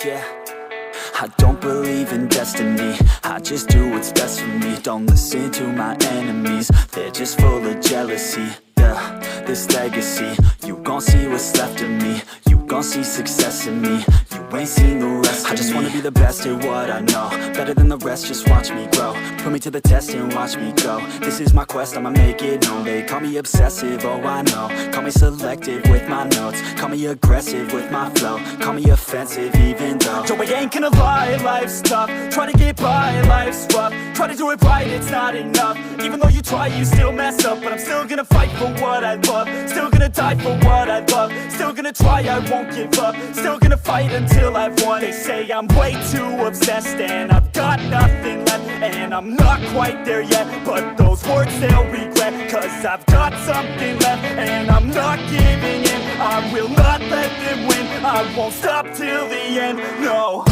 Yeah, I don't believe in destiny, I just do what's best for me. Don't listen to my enemies, they're just full of jealousy. Yeah, this legacy, you gon' see what's left of me. You gon' see success in me, you ain't seen the rest of me. I just wanna be the best at what I know, better than the rest, just watch me grow. Put me to the test and watch me go. This is my quest, I'ma make it known. They call me obsessive, oh I know. Call me selective with my notes, call me aggressive with my flow, call me offensive even though Joe, I ain't gonna lie, life's tough. Try to get by, life's rough. Try to do it right, it's not enough. Even though you try, you still mess up. But I'm still gonna fight for what I love, still gonna die for what I love, still gonna try, I won't give up, still gonna fight until I've won. They say I'm way too obsessed and I've got nothing left, and I'm not quite there yet, but those words they'll regret, cause I've got something left and I'm not giving in. I will not let them win, I won't stop till the end, no.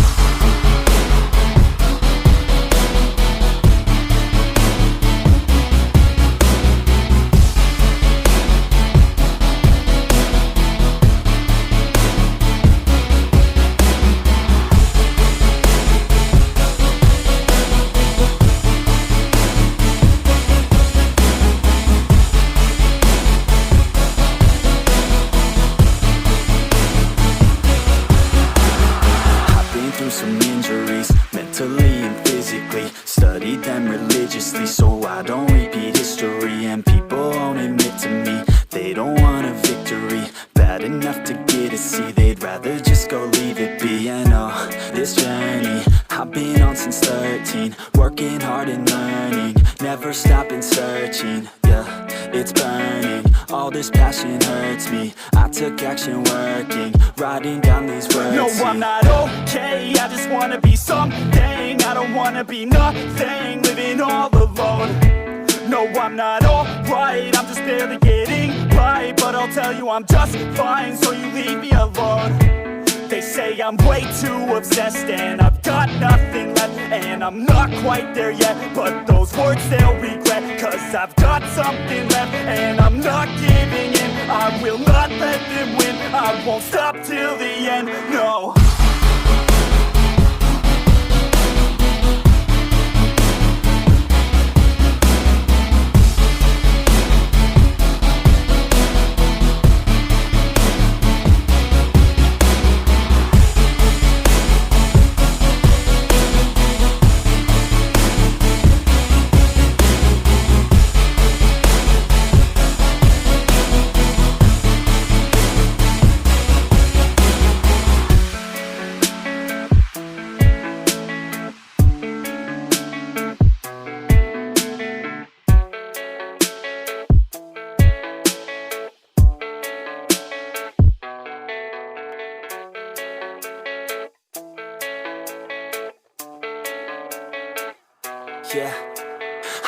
Some injuries, mentally and physically. Studied them religiously so I don't repeat history. And people won't admit to me they don't want a victory bad enough to get a C. They'd rather just go leave it be. I know this journey I've been on since 13, working hard and learning, never stopping searching. Yeah, it's burning, all this passion hurts me. I took action working, writing down these words. No, I'm not okay, I just wanna be something. I don't wanna be nothing, living all alone. No, I'm not alright, I'm just barely getting by. But I'll tell you I'm just fine, so you leave me alone. They say I'm way too obsessed and I've got nothing left, and I'm not quite there yet, but those words they'll regret, cause I've got something left and I'm not giving in. I will not let them win, I won't stop till the end, no. Yeah,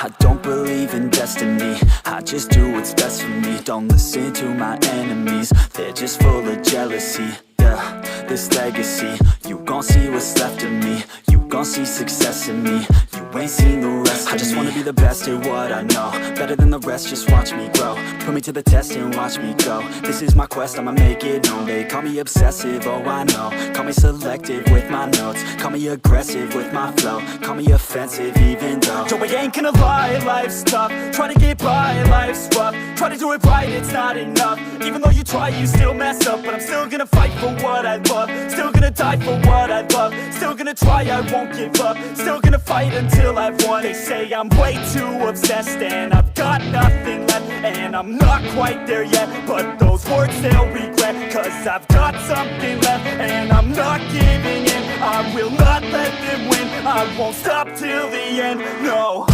I don't believe in destiny, I just do what's best for me. Don't listen to my enemies, they're just full of jealousy. Yeah, this legacy, you gon' see what's left of me. You gon' see success in me, you ain't seen the rest of me. I just wanna be the best at what I know, better than the rest, just watch me grow. Put me to the test and watch me go. This is my quest, I'ma make it known. They call me obsessive, oh I know. Call me selective with my notes, call me aggressive with my flow, call me offensive even though Joe, I ain't gonna lie, life's tough. Try to get by, life's rough. Try to do it right, it's not enough. Even though you try, you still mess up. But I'm still gonna fight for what I love, still gonna die for what I love, still gonna try, I won't give up, still gonna fight until I've won. They say I'm way too obsessed and I've got nothing left, and I'm not quite there yet, but those words they'll regret, cause I've got something left and I'm not giving in. I will not let them win, I won't stop till the end, no.